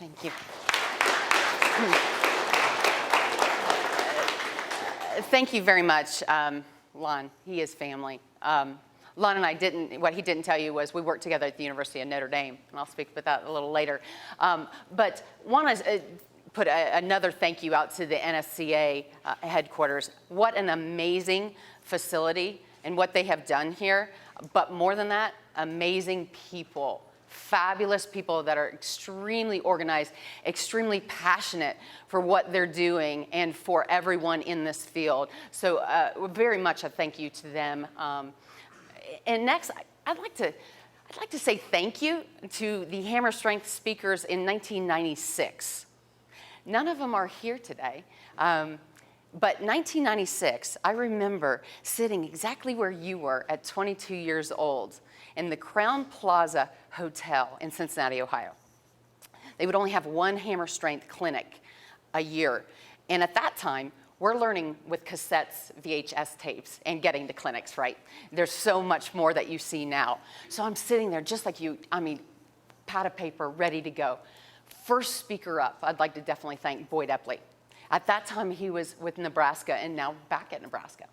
Thank you. Thank you very much, Lon. He is family. Lon and I what he didn't tell you was we worked together at the University of Notre Dame, and I'll speak about that a little later. But want to put another thank you out to the NSCA headquarters. What an amazing facility and what they have done here. But more than that, amazing people. Fabulous people that are extremely organized, extremely passionate for what they're doing and for everyone in this field. So very much a thank you to them. And next, I'd like to say thank you to the Hammer Strength speakers in 1996. None of them are here today. But 1996, I remember sitting exactly where you were at 22 years old in the Crown Plaza Hotel in Cincinnati, Ohio. They would only have one Hammer Strength clinic a year. And at that time, we're learning with cassettes, VHS tapes, and getting to clinics, right? There's so much more that you see now. So I'm sitting there just like you, pad of paper, ready to go. First speaker up, I'd like to definitely thank Boyd Epley. At that time, he was with Nebraska and now back at Nebraska.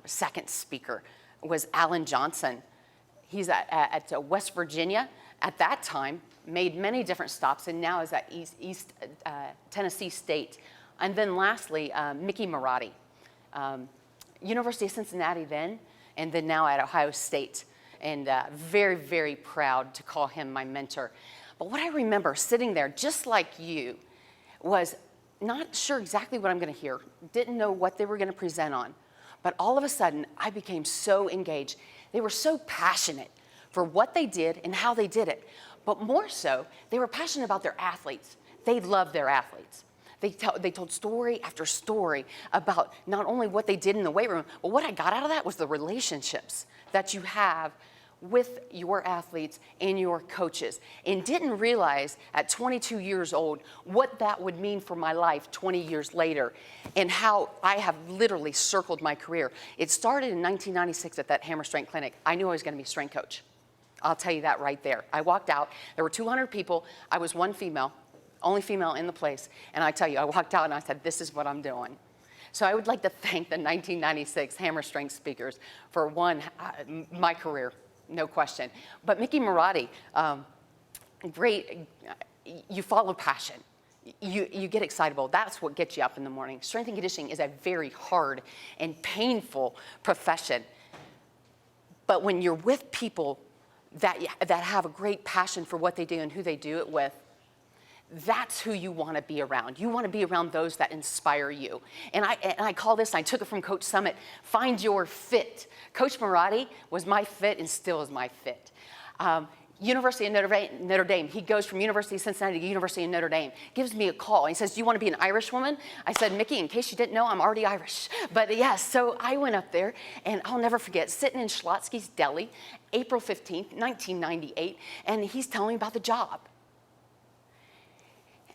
Second speaker was Alan Johnson. He's at West Virginia. At that time, made many different stops and now is at East Tennessee State. And then lastly, Mickey Marotti. University of Cincinnati then, and then now at Ohio State. And very, very proud to call him my mentor. But what I remember sitting there, just like you, was not sure exactly what I'm going to hear, didn't know what they were going to present on, but all of a sudden I became so engaged. They were so passionate for what they did and how they did it, but more so, they were passionate about their athletes. They loved their athletes. They told story after story about not only what they did in the weight room, but what I got out of that was the relationships that you have with your athletes and your coaches, and didn't realize at 22 years old what that would mean for my life 20 years later and how I have literally circled my career. It started in 1996 at that Hammer Strength Clinic. I knew I was going to be a strength coach. I'll tell you that right there. I walked out. There were 200 people. I was one female, only female in the place. And I tell you, I walked out and I said, this is what I'm doing. So I would like to thank the 1996 Hammer Strength speakers for my career. No question. But Mickey Marotti, great, you follow passion. You get excitable. That's what gets you up in the morning. Strength and conditioning is a very hard and painful profession. But when you're with people that have a great passion for what they do and who they do it with, that's who you want to be around. You want to be around those that inspire you. And I call this, and I took it from Coach Summit, find your fit. Coach Marotti was my fit and still is my fit. University of Notre Dame, he goes from University of Cincinnati to University of Notre Dame, gives me a call. He says, do you want to be an Irish woman? I said, Mickey, in case you didn't know, I'm already Irish. But yes, so I went up there, and I'll never forget, sitting in Schlotsky's Deli, April 15th, 1998, and he's telling me about the job.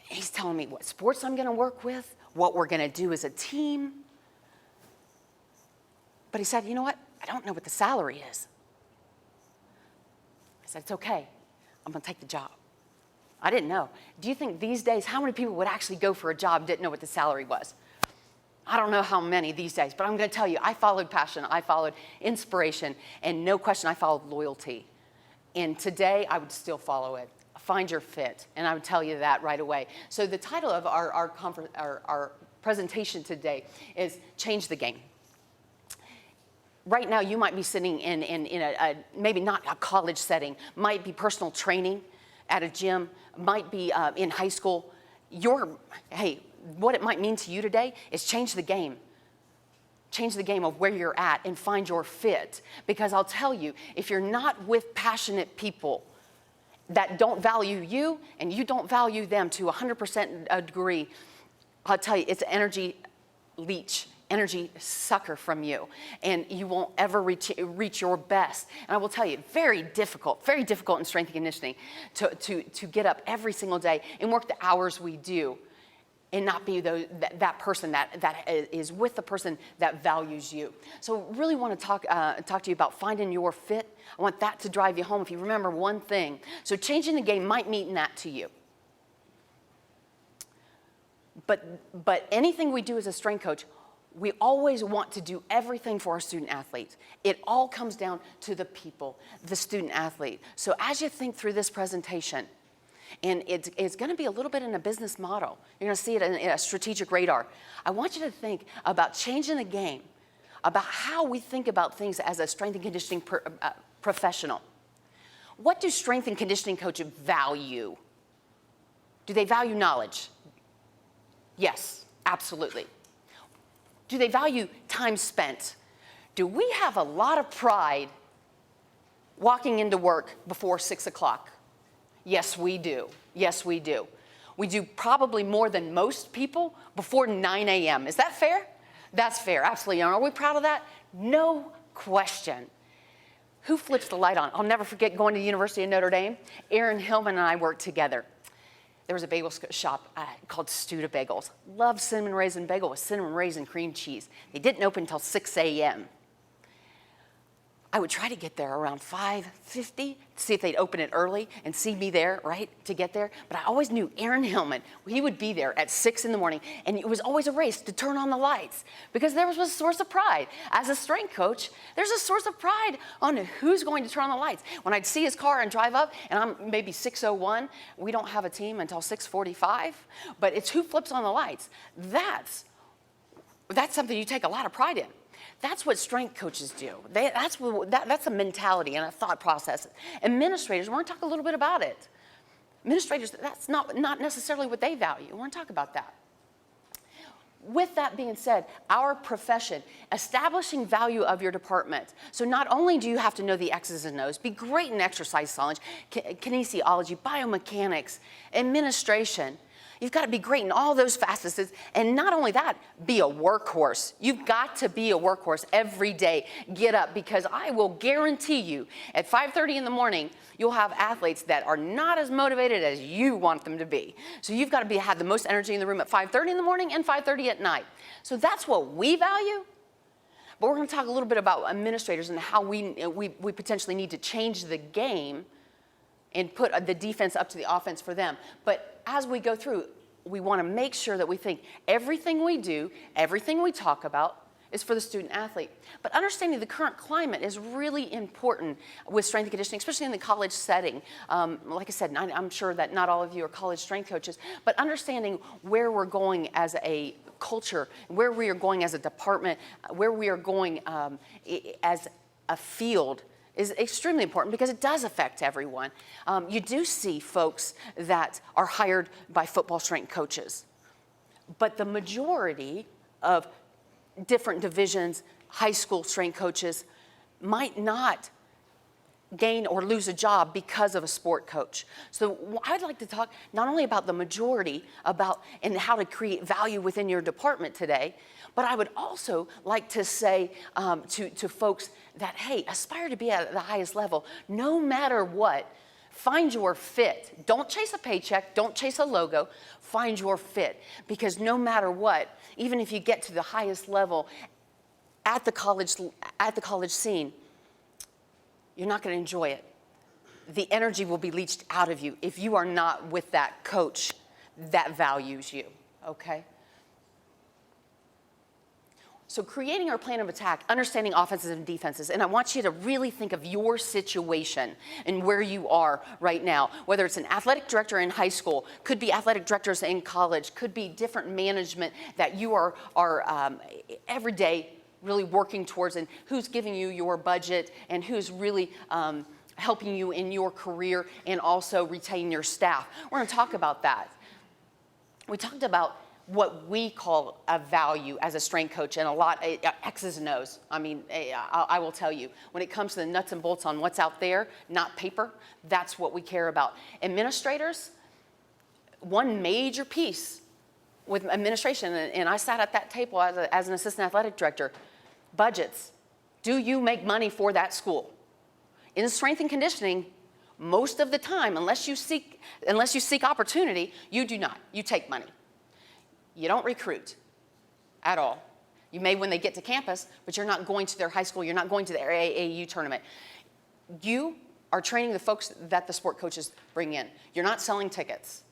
He's telling me what sports I'm going to work with, what we're going to do as a team. But he said, you know what? I don't know what the salary is. I said, it's okay. I'm going to take the job. I didn't know. Do you think these days, how many people would actually go for a job and didn't know what the salary was? I don't know how many these days, but I'm going to tell you, I followed passion, I followed inspiration, and no question, I followed loyalty. And today, I would still follow it. Find your fit, and I would tell you that right away. So the title of our presentation today is Change the Game. Right now, you might be sitting in a maybe not a college setting, might be personal training at a gym, might be in high school. Hey, what it might mean to you today is change the game. Change the game of where you're at and find your fit. Because I'll tell you, if you're not with passionate people that don't value you and you don't value them to 100% degree, I'll tell you, it's an energy leech, energy sucker from you, and you won't ever reach your best. And I will tell you, very difficult in strength and conditioning to get up every single day and work the hours we do and not be that person that is with the person that values you. So really want to talk to you about finding your fit. I want that to drive you home if you remember one thing. So changing the game might mean that to you. But anything we do as a strength coach, we always want to do everything for our student athletes. It all comes down to the people, the student athlete. So as you think through this presentation, and it's going to be a little bit in a business model. You're going to see it in a strategic radar. I want you to think about changing the game, about how we think about things as a strength and conditioning professional. What do strength and conditioning coaches value? Do they value knowledge? Yes, absolutely. Do they value time spent? Do we have a lot of pride walking into work before 6 o'clock? Yes, we do. Yes, we do. We do probably more than most people before 9 a.m. Is that fair? That's fair, absolutely. And are we proud of that? No question. Who flips the light on? I'll never forget going to the University of Notre Dame. Aaron Hillman and I worked together. There was a bagel shop called Studa Bagels. Loved cinnamon raisin bagel with cinnamon raisin cream cheese. They didn't open until 6 a.m. I would try to get there around 5:50 to see if they'd open it early and see me there, right, to get there. But I always knew Aaron Hillman, he would be there at 6 in the morning, and it was always a race to turn on the lights because there was a source of pride. As a strength coach, there's a source of pride on who's going to turn on the lights. When I'd see his car and drive up, and I'm maybe 6:01, we don't have a team until 6:45, but it's who flips on the lights. That's something you take a lot of pride in. That's what strength coaches do. That's a mentality and a thought process. Administrators, we're going to talk a little bit about it. Administrators, that's not necessarily what they value. We're going to talk about that. With that being said, our profession, establishing value of your department. So not only do you have to know the X's and O's, be great in exercise knowledge, kinesiology, biomechanics, administration. You've got to be great in all those facets. And not only that, be a workhorse. You've got to be a workhorse every day. Get up, because I will guarantee you at 5:30 in the morning, you'll have athletes that are not as motivated as you want them to be. So you've got to have the most energy in the room at 5:30 in the morning and 5:30 at night. So that's what we value. But we're going to talk a little bit about administrators and how we potentially need to change the game and put the defense up to the offense for them. But as we go through, we want to make sure that we think everything we do, everything we talk about is for the student athlete. But understanding the current climate is really important with strength and conditioning, especially in the college setting. Like I said, I'm sure that not all of you are college strength coaches, but understanding where we're going as a culture, where we are going as a department, where we are going as a field is extremely important because it does affect everyone. You do see folks that are hired by football strength coaches, but the majority of different divisions, high school strength coaches might not gain or lose a job because of a sport coach. So I'd like to talk not only about the majority and how to create value within your department today, but I would also like to say to folks that, hey, aspire to be at the highest level, no matter what. Find your fit. Don't chase a paycheck. Don't chase a logo. Find your fit, because no matter what, even if you get to the highest level at the college scene, you're not going to enjoy it. The energy will be leached out of you if you are not with that coach that values you, okay? So creating our plan of attack, understanding offenses and defenses, and I want you to really think of your situation and where you are right now, whether it's an athletic director in high school, could be athletic directors in college, could be different management that you are every day really working towards, and who's giving you your budget and who's really helping you in your career and also retain your staff. We're going to talk about that. We talked about what we call a value as a strength coach, and a lot X's and O's. I mean, I will tell you, when it comes to the nuts and bolts on what's out there, not paper, that's what we care about. Administrators, one major piece with administration, and I sat at that table as an assistant athletic director, budgets. Do you make money for that school? In strength and conditioning, most of the time, unless you seek opportunity, you do not. You take money. You don't recruit at all. You may when they get to campus, but you're not going to their high school. You're not going to their AAU tournament. You are training the folks that the sport coaches bring in. You're not selling tickets.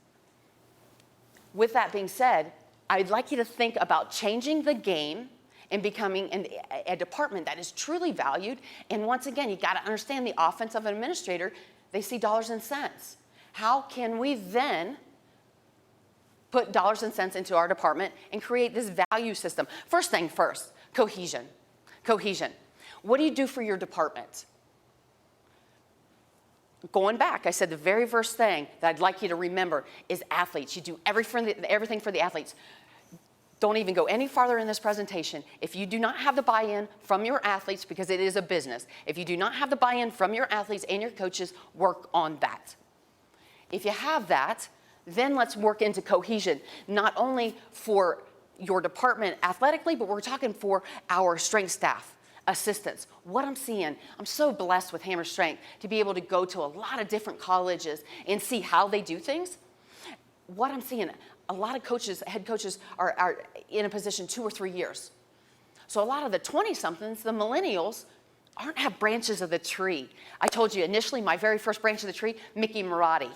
With that being said, I'd like you to think about changing the game and becoming a department that is truly valued. And once again, you got to understand the offense of an administrator. They see dollars and cents. How can we then put dollars and cents into our department and create this value system? First thing first, cohesion. Cohesion. What do you do for your department? Going back, I said the very first thing that I'd like you to remember is athletes. You do everything for the athletes. Don't even go any farther in this presentation. If you do not have the buy-in from your athletes, because it is a business, if you do not have the buy-in from your athletes and your coaches, work on that. If you have that, then let's work into cohesion, not only for your department athletically, but we're talking for our strength staff, assistants. What I'm seeing, I'm so blessed with Hammer Strength to be able to go to a lot of different colleges and see how they do things. What I'm seeing, a lot of coaches, head coaches are in a position 2 or 3 years. So a lot of the 20-somethings, the millennials, have branches of the tree. I told you initially, my very first branch of the tree, Mickey Marotti.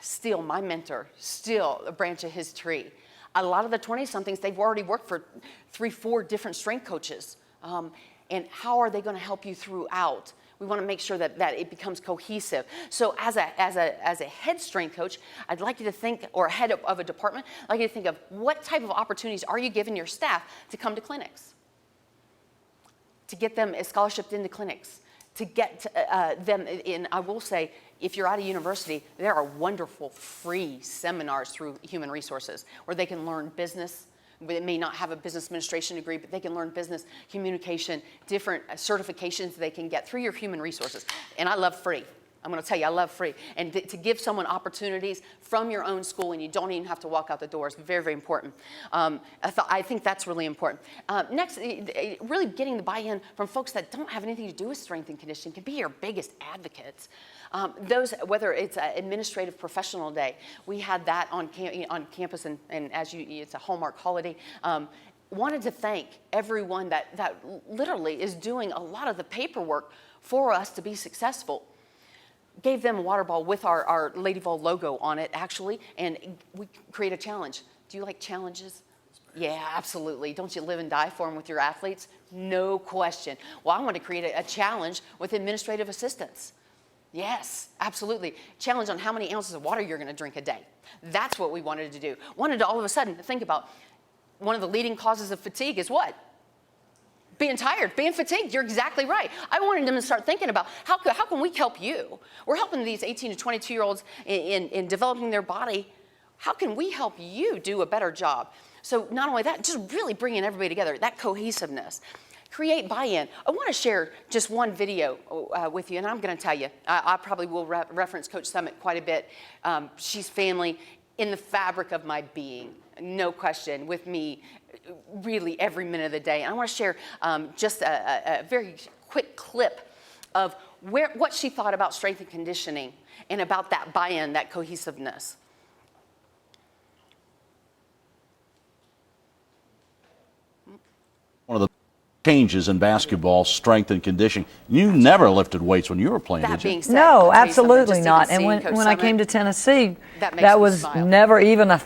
Still my mentor, still a branch of his tree. A lot of the 20-somethings, they've already worked for 3, 4 different strength coaches. And how are they going to help you throughout? We want to make sure that it becomes cohesive. So as a head strength coach, I'd like you to think, or a head of a department, I'd like you to think of what type of opportunities are you giving your staff to come to clinics, to get them scholarshiped into clinics, to get them in. I will say, if you're at a university, there are wonderful free seminars through human resources where they can learn business. They may not have a business administration degree, but they can learn business, communication, different certifications they can get through your human resources. And I love free. I'm going to tell you, I love free. And to give someone opportunities from your own school and you don't even have to walk out the door is very, very important. I think that's really important. Next, really getting the buy-in from folks that don't have anything to do with strength and conditioning can be your biggest advocates. Those, whether it's an administrative professional day, we had that on campus, and as it's a Hallmark holiday. Wanted to thank everyone that literally is doing a lot of the paperwork for us to be successful. Gave them a water ball with our Lady Vol logo on it, actually, and we create a challenge. Do you like challenges? Yeah, absolutely. Don't you live and die for them with your athletes? No question. Well, I want to create a challenge with administrative assistants. Yes, absolutely. Challenge on how many ounces of water you're going to drink a day. That's what we wanted to do. Wanted to all of a sudden think about one of the leading causes of fatigue is what? Being tired, being fatigued. You're exactly right. I wanted them to start thinking about how can we help you? We're helping these 18 to 22-year-olds in developing their body. How can we help you do a better job? So not only that, just really bringing everybody together, that cohesiveness. Create buy-in. I want to share just one video with you, and I'm going to tell you, I probably will reference Coach Summit quite a bit. She's family in the fabric of my being, no question, with me really every minute of the day. And I want to share just a very quick clip of what she thought about strength and conditioning and about that buy-in, that cohesiveness. One of the changes in basketball, strength and conditioning. You never lifted weights when you were playing, That did you? being said, No, I'll tell you something, absolutely just not. even And seeing when I Coach came to Summit, Tennessee, that makes that me was smile. never even a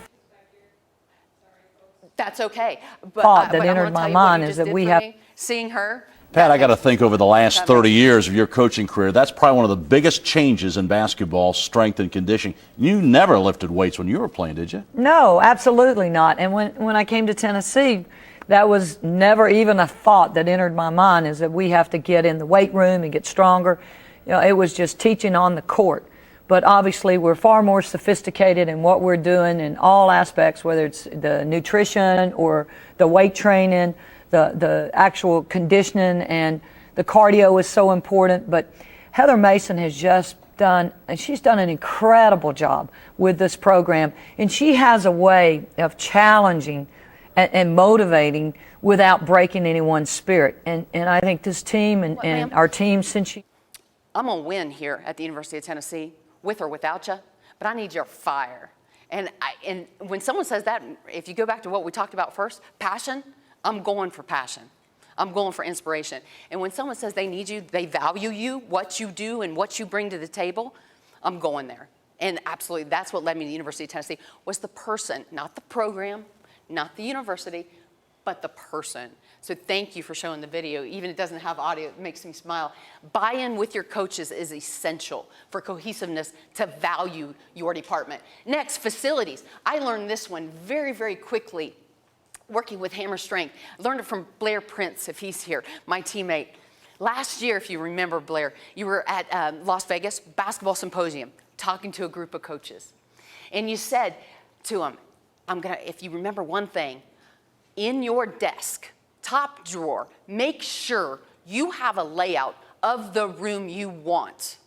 That's okay. But, thought that but I wanna entered my tell you what mind you is just that did we for have. me, seeing her. Pat, I got to makes- think over the last that 30 makes- years of your coaching career, that's probably one of the biggest changes in basketball, strength and conditioning. You never lifted weights when you were playing, did you? No, absolutely not. And when I came to Tennessee, that was never even a thought that entered my mind, is that we have to get in the weight room and get stronger. You know, it was just teaching on the court. But obviously, we're far more sophisticated in what we're doing in all aspects, whether it's the nutrition or the weight training, the actual conditioning, and the cardio is so important. But Heather Mason has just done, and she's done an incredible job with this program. And she has a way of challenging and motivating without breaking anyone's spirit. And I think this team and our team, since she... I'm going to win here at the University of Tennessee, with or without you, but I need your fire. And when someone says that, if you go back to what we talked about first, passion, I'm going for passion. I'm going for inspiration. And when someone says they need you, they value you, what you do and what you bring to the table, I'm going there. And absolutely, that's what led me to the University of Tennessee, was the person, not the program, not the university, but the person. So thank you for showing the video. Even if it doesn't have audio, it makes me smile. Buy-in with your coaches is essential for cohesiveness to value your department. Next, facilities. I learned this one very, very quickly working with Hammer Strength. I learned it from Blair Prince, if he's here, my teammate. Last year, if you remember, Blair, you were at Las Vegas Basketball Symposium talking to a group of coaches. And you said to them, if you remember one thing, in your desk, top drawer, make sure you have a layout of the room you want.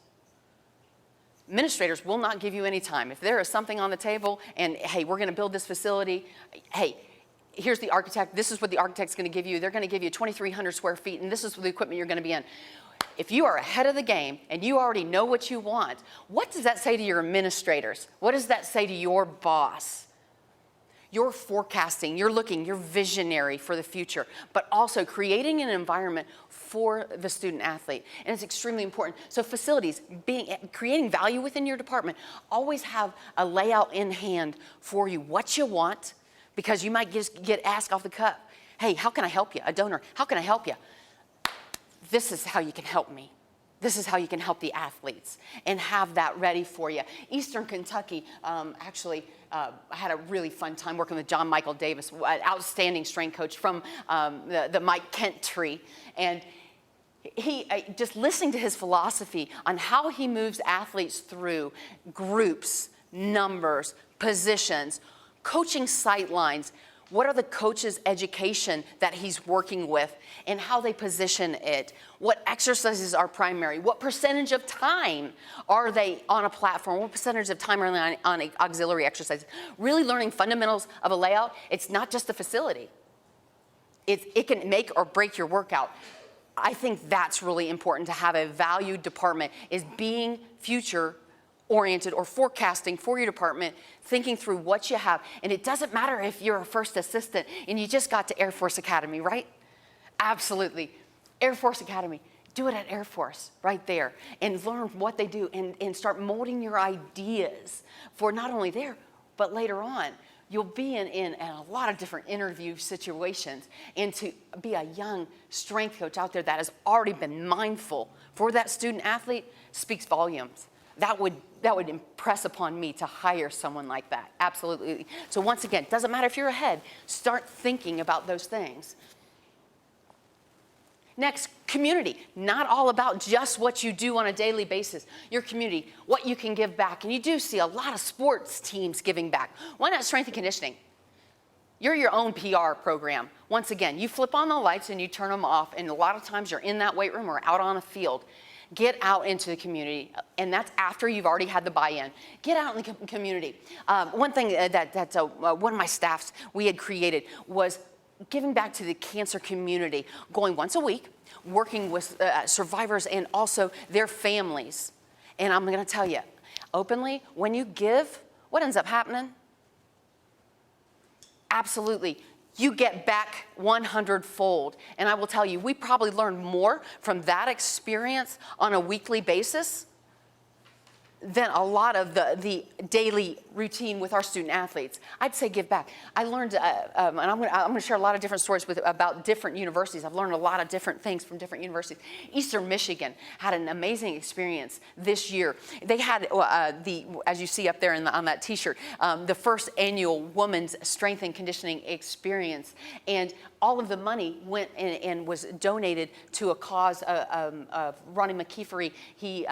Administrators will not give you any time. If there is something on the table and, hey, we're going to build this facility, hey, here's the architect, this is what the architect's going to give you. They're going to give you 2,300 square feet, and this is the equipment you're going to be in. If you are ahead of the game and you already know what you want, what does that say to your administrators? What does that say to your boss? You're forecasting, you're looking, you're visionary for the future, but also creating an environment for the student athlete. And it's extremely important. So facilities, creating value within your department, always have a layout in hand for you, what you want, because you might just get asked off the cuff, hey, how can I help you? A donor, how can I help you? This is how you can help me. This is how you can help the athletes, and have that ready for you. Eastern Kentucky, I had a really fun time working with John Michael Davis, an outstanding strength coach from the Mike Kent tree. And he, just listening to his philosophy on how he moves athletes through groups, numbers, positions, coaching sight lines. What are the coaches' education that he's working with and how they position it? What exercises are primary? What percentage of time are they on a platform? What percentage of time are they on auxiliary exercises? Really learning fundamentals of a layout. It's not just a facility. It can make or break your workout. I think that's really important to have a valued department, is being future oriented or forecasting for your department, thinking through what you have. And it doesn't matter if you're a first assistant and you just got to Air Force Academy, right? Absolutely. Air Force Academy, do it at Air Force right there, and learn what they do, and start molding your ideas for not only there, but later on. You'll be in a lot of different interview situations, and to be a young strength coach out there that has already been mindful for that student athlete speaks volumes. That would impress upon me to hire someone like that, absolutely. So once again, doesn't matter if you're ahead, start thinking about those things. Next, community. Not all about just what you do on a daily basis. Your community, what you can give back. And you do see a lot of sports teams giving back. Why not strength and conditioning? You're your own PR program. Once again, you flip on the lights and you turn them off, and a lot of times you're in that weight room or out on a field. Get out into the community, and that's after you've already had the buy-in. Get out in the community. One thing that one of my staffs we had created was giving back to the cancer community, going once a week, working with survivors and also their families. And I'm going to tell you, openly, when you give, what ends up happening? Absolutely. You get back 100-fold. And I will tell you, we probably learn more from that experience on a weekly basis than a lot of the daily routine with our student athletes. I'd say give back. I learned, and I'm going to share a lot of different stories about different universities. I've learned a lot of different things from different universities. Eastern Michigan had an amazing experience this year. They had, as you see up there on that t-shirt, the first annual Women's Strength and Conditioning Experience. And all of the money went and was donated to a cause of Ronnie McKeefery. He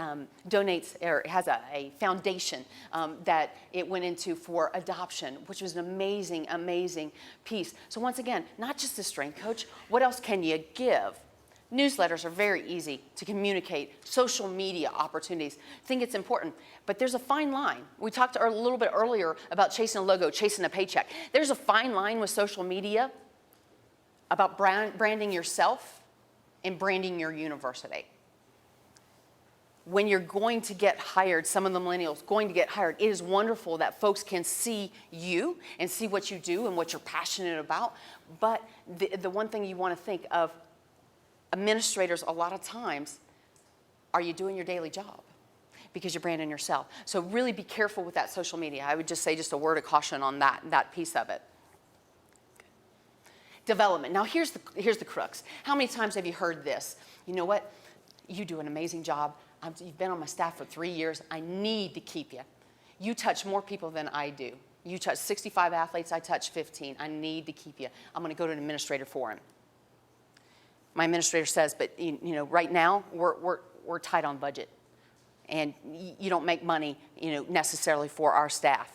donates, or has a foundation that it went into for adoption, which was an amazing, amazing piece. So once again, not just a strength coach, what else can you give? Newsletters are very easy to communicate. Social media opportunities. I think it's important, but there's a fine line. We talked a little bit earlier about chasing a logo, chasing a paycheck. There's a fine line with social media about branding yourself and branding your university. When you're going to get hired, some of the millennials going to get hired, it is wonderful that folks can see you and see what you do and what you're passionate about. But the one thing you want to think of, administrators a lot of times, are you doing your daily job? because you're branding yourself. So really be careful with that social media. I would just say just a word of caution on that piece of it. Development. Now here's the crux. How many times have you heard this? You know what? You do an amazing job. You've been on my staff for 3 years. I need to keep you. You touch more people than I do. You touch 65 athletes. I touch 15. I need to keep you. I'm going to go to an administrator for him. My administrator says, but you know, right now we're tight on budget, and you don't make money, you know, necessarily for our staff.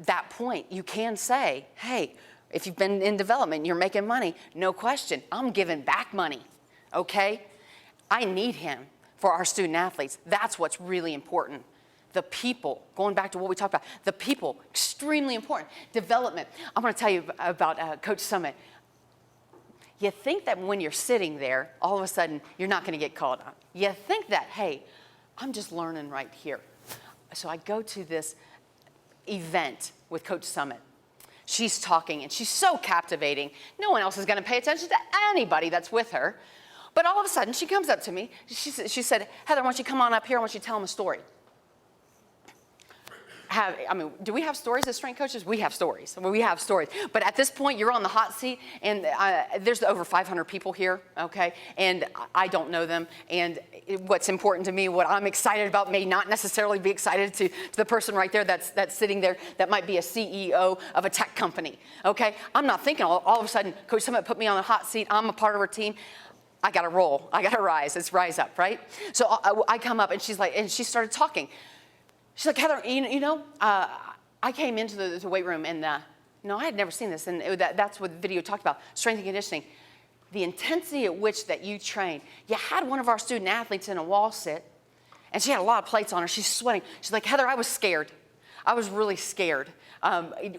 That point, you can say, hey, if you've been in development, you're making money, no question. I'm giving back money, okay? I need him for our student athletes. That's what's really important. The people, going back to what we talked about, the people, extremely important. Development. I'm going to tell you about Coach Summit. You think that when you're sitting there, all of a sudden, you're not going to get called on. You think that, hey, I'm just learning right here. So I go to this event with Coach Summit. She's talking, and she's so captivating. No one else is going to pay attention to anybody that's with her. But all of a sudden, she comes up to me. She said, Heather, why don't you come on up here? I want you to tell them a story. Do we have stories as strength coaches? We have stories. We have stories. But at this point, you're on the hot seat, and there's over 500 people here, okay? And I don't know them. And what's important to me, what I'm excited about, may not necessarily be excited to the person right there that's sitting there that might be a CEO of a tech company, okay? I'm not thinking all of a sudden, Coach Summit put me on the hot seat. I'm a part of her team. I got to roll. I got to rise. It's rise up, right? So I come up, and she's like, and she started talking. She's like, Heather, I came into the weight room, and I had never seen this, and that's what the video talked about, strength and conditioning. The intensity at which that you train. You had one of our student athletes in a wall sit, and she had a lot of plates on her. She's sweating. She's like, Heather, I was scared. I was really scared.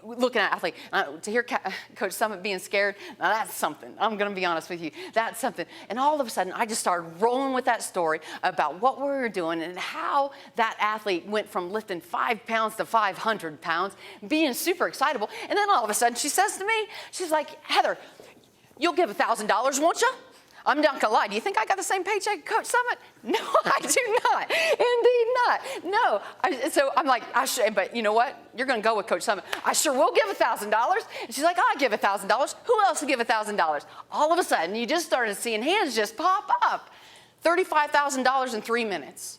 Looking at athlete, to hear Coach Summit being scared, now that's something. I'm going to be honest with you. That's something. And all of a sudden, I just started rolling with that story about what we were doing and how that athlete went from lifting 5 pounds to 500 pounds, being super excitable. And then all of a sudden, she says to me, she's like, Heather, you'll give $1,000, won't you? I'm not gonna lie. Do you think I got the same paycheck Coach Summit? No, I do not. Indeed not. No. So I'm like, but you know what? You're gonna go with Coach Summit. I sure will give $1,000. And she's like, I'll give $1,000. Who else will give $1,000? All of a sudden, you just started seeing hands just pop up. $35,000 in 3 minutes.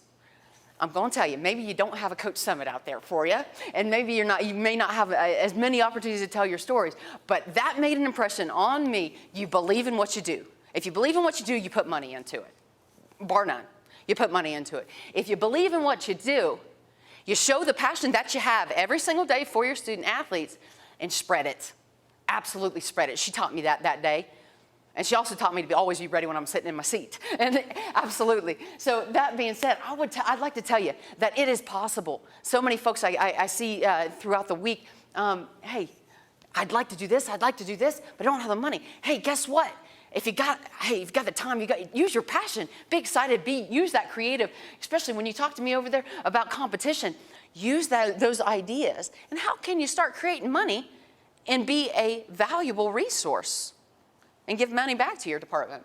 I'm going to tell you, maybe you don't have a Coach Summit out there for you, and maybe you may not have as many opportunities to tell your stories, but that made an impression on me. You believe in what you do. If you believe in what you do, you put money into it, bar none. You put money into it. If you believe in what you do, you show the passion that you have every single day for your student athletes and spread it. Absolutely spread it. She taught me that day. And she also taught me to always be ready when I'm sitting in my seat. And absolutely. So that being said, I'd like to tell you that it is possible. So many folks I see throughout the week, hey, I'd like to do this, but I don't have the money. Hey, guess what? If you've got the time, use your passion. Be excited. Use that creative, especially when you talk to me over there about competition. Use those ideas. And how can you start creating money and be a valuable resource and give money back to your department?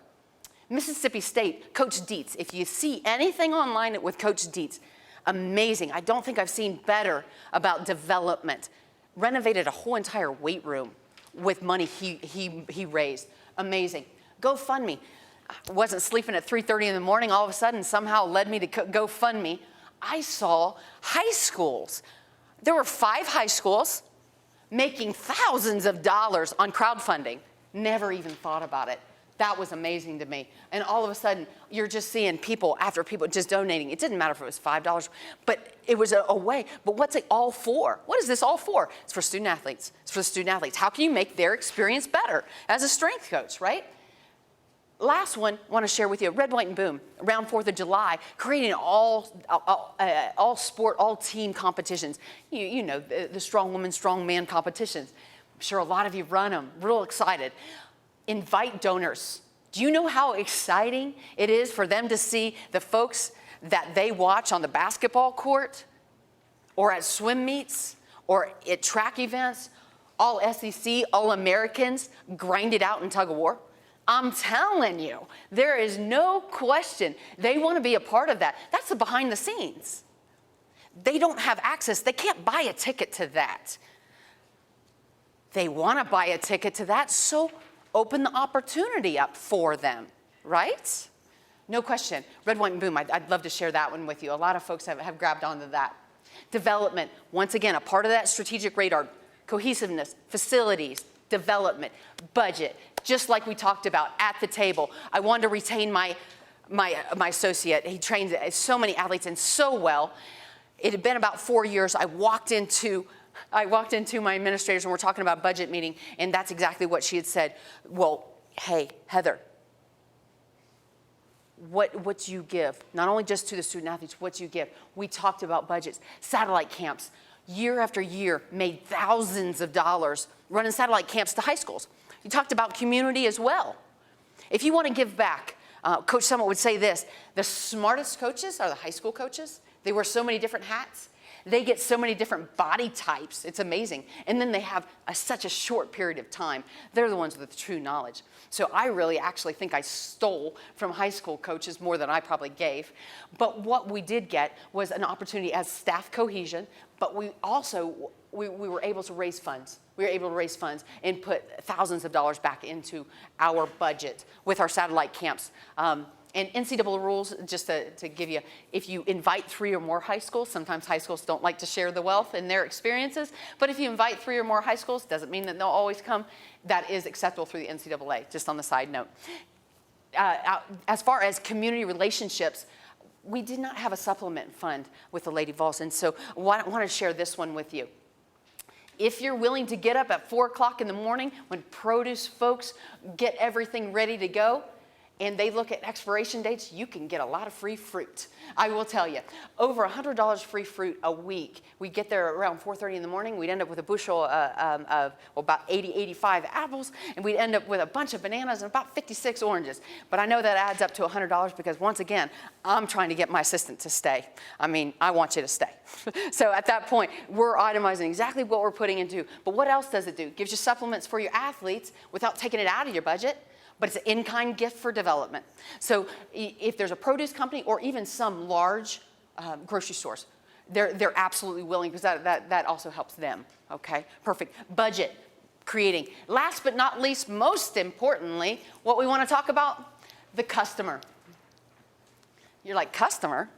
Mississippi State, Coach Dietz. If you see anything online with Coach Dietz, amazing. I don't think I've seen better about development. Renovated a whole entire weight room with money he raised. Amazing. GoFundMe. I wasn't sleeping at 3:30 in the morning. All of a sudden, somehow led me to GoFundMe. I saw high schools. There were 5 high schools making thousands of dollars on crowdfunding. Never even thought about it. That was amazing to me. And all of a sudden, you're just seeing people after people just donating. It didn't matter if it was $5, but it was a way. But what's it all for? What is this all for? It's for student athletes. It's for the student athletes. How can you make their experience better as a strength coach, right? Last one I want to share with you, Red, White, and Boom, around 4th of July, creating all sport, all team competitions. You know, the strong woman, strong man competitions. I'm sure a lot of you run them, real excited. Invite donors. Do you know how exciting it is for them to see the folks that they watch on the basketball court or at swim meets or at track events, all SEC, all Americans, grind it out in tug of war? I'm telling you, there is no question they want to be a part of that. That's the behind the scenes. They don't have access. They can't buy a ticket to that. They want to buy a ticket to that, so open the opportunity up for them, right? No question. Red, white, and boom, I'd love to share that one with you. A lot of folks have grabbed onto that. Development, once again, a part of that strategic radar. Cohesiveness, facilities, development, budget, just like we talked about at the table. I wanted to retain my associate. He trains so many athletes and so well. It had been about 4 years. I walked into my administrators and we're talking about budget meeting, and that's exactly what she had said. Well, hey, Heather, what do you give? Not only just to the student athletes, what do you give? We talked about budgets. Satellite camps, year after year, made thousands of dollars running satellite camps to high schools. You talked about community as well. If you want to give back, Coach Summit would say this: the smartest coaches are the high school coaches. They wear so many different hats. They get so many different body types. It's amazing. And then they have such a short period of time. They're the ones with the true knowledge. So I really actually think I stole from high school coaches more than I probably gave. But what we did get was an opportunity as staff cohesion, but we also, we were able to raise funds. We were able to raise funds and put thousands of dollars back into our budget with our satellite camps. And NCAA rules, just to give you, if you invite 3 or more high schools, sometimes high schools don't like to share the wealth and their experiences, but if you invite 3 or more high schools, doesn't mean that they'll always come. That is acceptable through the NCAA, just on the side note. As far as community relationships, we did not have a supplement fund with the Lady Vols, and so I want to share this one with you. If you're willing to get up at 4 o'clock in the morning when produce folks get everything ready to go, and they look at expiration dates, you can get a lot of free fruit. I will tell you, over $100 free fruit a week. We get there around 4:30 in the morning. We'd end up with a bushel of about 80, 85 apples, and we'd end up with a bunch of bananas and about 56 oranges. But I know that adds up to $100 because, once again, I'm trying to get my assistant to stay. I mean, I want you to stay. So at that point, we're itemizing exactly what we're putting into. But what else does it do? It gives you supplements for your athletes without taking it out of your budget. But it's an in-kind gift for development. So if there's a produce company or even some large grocery stores, they're absolutely willing, because that also helps them, okay? Perfect. Budget, creating. Last but not least, most importantly, what we want to talk about, the customer. You're like, customer?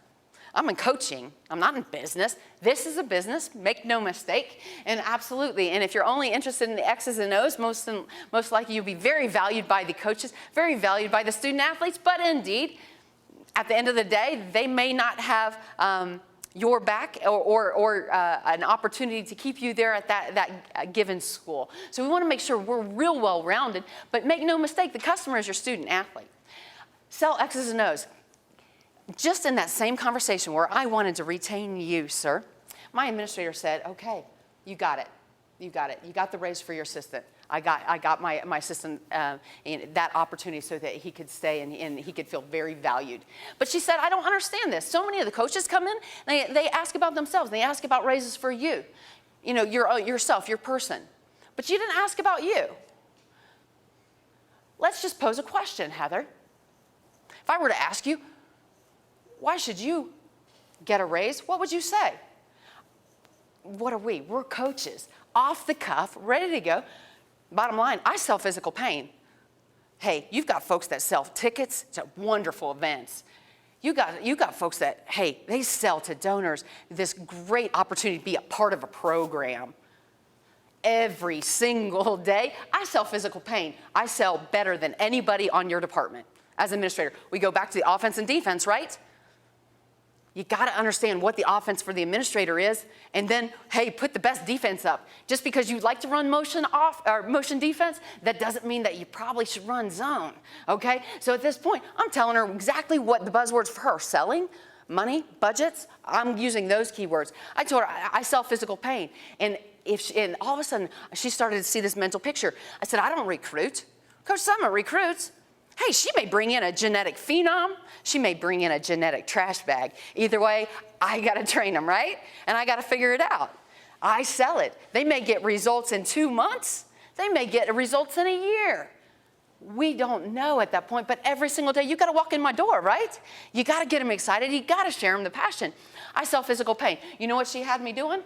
I'm in coaching. I'm not in business. This is a business, make no mistake, and absolutely. And if you're only interested in the X's and O's, most likely you'll be very valued by the coaches, very valued by the student athletes, but indeed, at the end of the day, they may not have your back or an opportunity to keep you there at that given school. So we want to make sure we're real well-rounded, but make no mistake, the customer is your student athlete. Sell X's and O's. Just in that same conversation where I wanted to retain you, sir, my administrator said, okay, you got it. You got it. You got the raise for your assistant. I got my assistant that opportunity so that he could stay and he could feel very valued. But she said, I don't understand this. So many of the coaches come in, they ask about themselves. They ask about raises for you. You know, yourself, your person. But you didn't ask about you. Let's just pose a question, Heather. If I were to ask you, why should you get a raise? What would you say? What are we? We're coaches, off the cuff, ready to go. Bottom line, I sell physical pain. Hey, you've got folks that sell tickets to wonderful events. You got folks that, hey, they sell to donors this great opportunity to be a part of a program. Every single day, I sell physical pain. I sell better than anybody on your department. As administrator, we go back to the offense and defense, right? You got to understand what the offense for the administrator is, and then, hey, put the best defense up. Just because you like to run motion defense, that doesn't mean that you probably should run zone, okay? So at this point, I'm telling her exactly what the buzzwords for her: selling, money, budgets. I'm using those keywords. I told her I sell physical pain, and all of a sudden she started to see this mental picture. I said, I don't recruit. Coach Summit recruits. Hey, she may bring in a genetic phenom. She may bring in a genetic trash bag. Either way, I got to train them, right? And I got to figure it out. I sell it. They may get results in 2 months. They may get results in a year. We don't know at that point, but every single day, you got to walk in my door, right? You got to get them excited. You got to share them the passion. I sell physical pain. You know what she had me doing?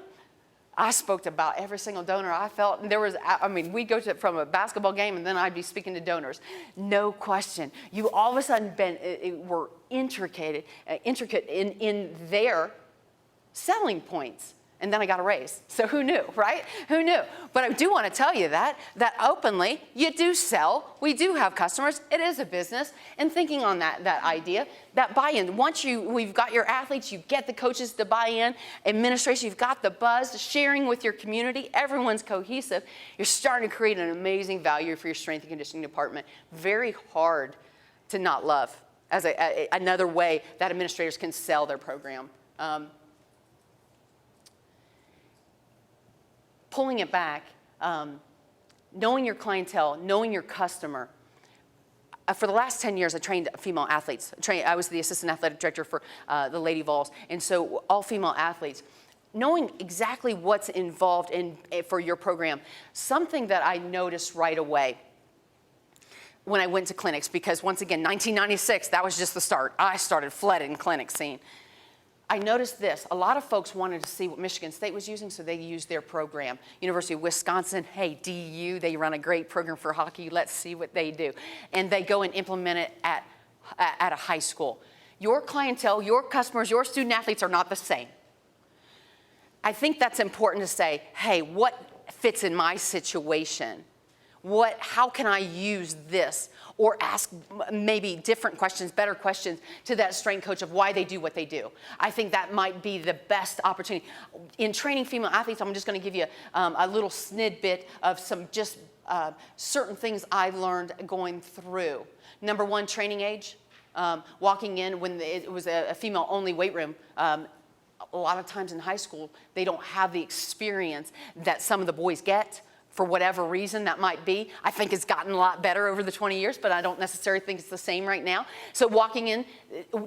I spoke to about every single donor I felt. There was, I mean, we'd go from a basketball game and then I'd be speaking to donors. No question. You all of a sudden were intricate in their selling points. And then I got a raise. So who knew, right? Who knew? But I do want to tell you that openly, you do sell. We do have customers. It is a business. And thinking on that idea, that buy-in. Once we've got your athletes, you get the coaches to buy in, administration, you've got the buzz, sharing with your community, everyone's cohesive. You're starting to create an amazing value for your strength and conditioning department. Very hard to not love as another way that administrators can sell their program. Pulling it back, knowing your clientele, knowing your customer. For the last 10 years, I trained female athletes. I was the assistant athletic director for the Lady Vols, and so all female athletes. Knowing exactly what's involved for your program, something that I noticed right away when I went to clinics, because once again, 1996, that was just the start. I started flooding clinic scene. I noticed this. A lot of folks wanted to see what Michigan State was using, so they used their program. University of Wisconsin, hey, DU, they run a great program for hockey. Let's see what they do. And they go and implement it at a high school. Your clientele, your customers, your student athletes are not the same. I think that's important to say, hey, what fits in my situation? How can I use this? Or ask maybe different questions, better questions to that strength coach of why they do what they do. I think that might be the best opportunity. In training female athletes, I'm just going to give you a little snippet of some just certain things I learned going through. Number one, training age. Walking in when it was a female-only weight room, a lot of times in high school, they don't have the experience that some of the boys get. For whatever reason that might be. I think it's gotten a lot better over the 20 years, but I don't necessarily think it's the same right now. So walking in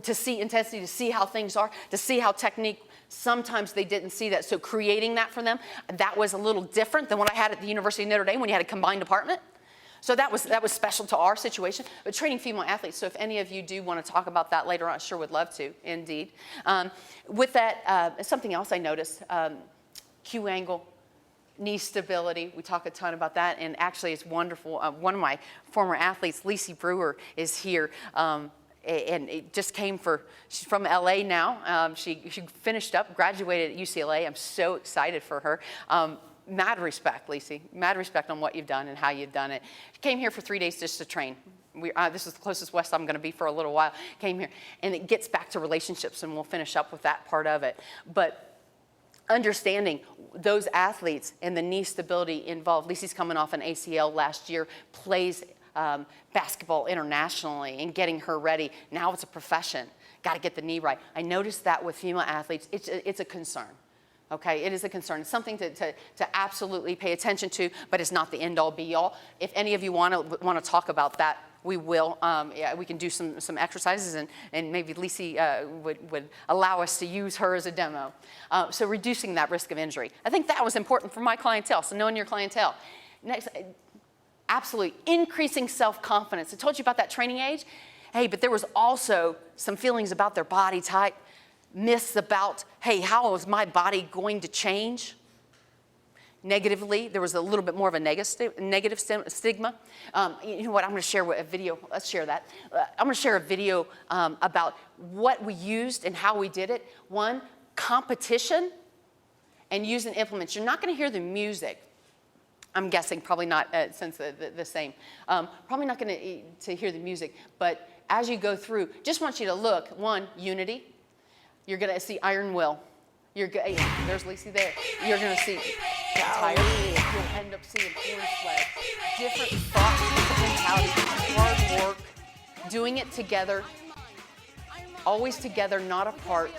to see intensity, to see how things are, to see how technique, sometimes they didn't see that. So creating that for them, that was a little different than what I had at the University of Notre Dame when you had a combined department. So that was special to our situation. But training female athletes, so if any of you do want to talk about that later on, I sure would love to, indeed. With that, something else I noticed, Q angle. Knee stability, we talk a ton about that, and actually it's wonderful. One of my former athletes, Lacey Brewer, is here, and it just she's from LA now. She finished up, graduated at UCLA. I'm so excited for her. Mad respect, Lacey, mad respect on what you've done and how you've done it. She came here for 3 days just to train. This is the closest west I'm going to be for a little while. Came here, and it gets back to relationships, and we'll finish up with that part of it. But understanding those athletes and the knee stability involved. Lacey's coming off an ACL last year, plays basketball internationally and getting her ready. Now it's a profession. Got to get the knee right. I noticed that with female athletes, it's a concern. Okay, it is a concern. It's something to absolutely pay attention to, but it's not the end-all, be-all. If any of you want to talk about that, we will. Yeah, we can do some exercises, and maybe Lacey would allow us to use her as a demo. So reducing that risk of injury. I think that was important for my clientele, so knowing your clientele. Next, absolutely, increasing self-confidence. I told you about that training age. Hey, but there was also some feelings about their body type, myths about, hey, how is my body going to change? Negatively, there was a little bit more of a negative stigma. You know what, I'm going to share a video. Let's share that. I'm going to share a video about what we used and how we did it. One, competition and using implements. You're not going to hear the music. I'm guessing probably not since the same. Probably not going to hear the music, but as you go through, just want you to look. One, unity. You're going to see iron will. There's Lacey there. You're going to see tired. You'll end up seeing orange flag. Different thoughts, different mentality, hard work, doing it together, always together, not apart,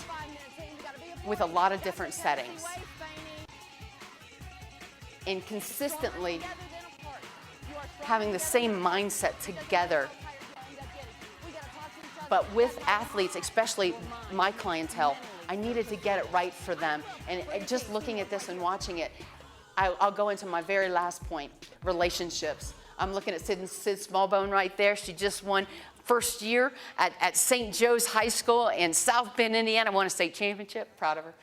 with a lot of different settings. And consistently having the same mindset together. But with athletes, especially my clientele, I needed to get it right for them. And just looking at this and watching it, I'll go into my very last point, relationships. I'm looking at Sid Smallbone right there. She just won first year at St. Joe's High School in South Bend, Indiana. Won a state championship. Proud of her.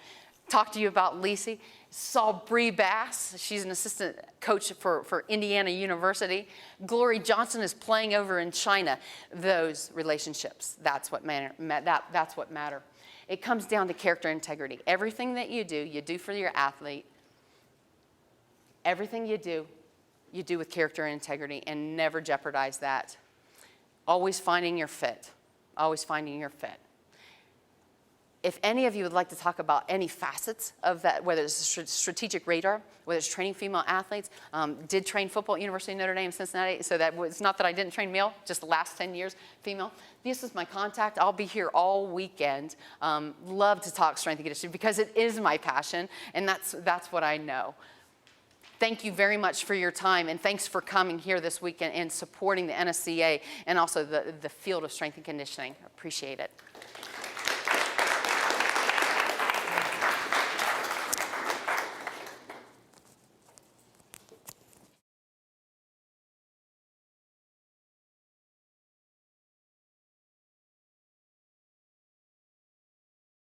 Talk to you about Lacey. Saw Bree Bass. She's an assistant coach for Indiana University. Glory Johnson is playing over in China. Those relationships, that's what matter. It comes down to character integrity. Everything that you do for your athlete. Everything you do with character and integrity, and never jeopardize that. Always finding your fit. Always finding your fit. If any of you would like to talk about any facets of that, whether it's strategic radar, whether it's training female athletes, did train football at University of Notre Dame, Cincinnati, so that was not that I didn't train male, just the last 10 years female. This is my contact. I'll be here all weekend. Love to talk strength and conditioning because it is my passion, and that's what I know. Thank you very much for your time, and thanks for coming here this weekend and supporting the NSCA and also the field of strength and conditioning. Appreciate it.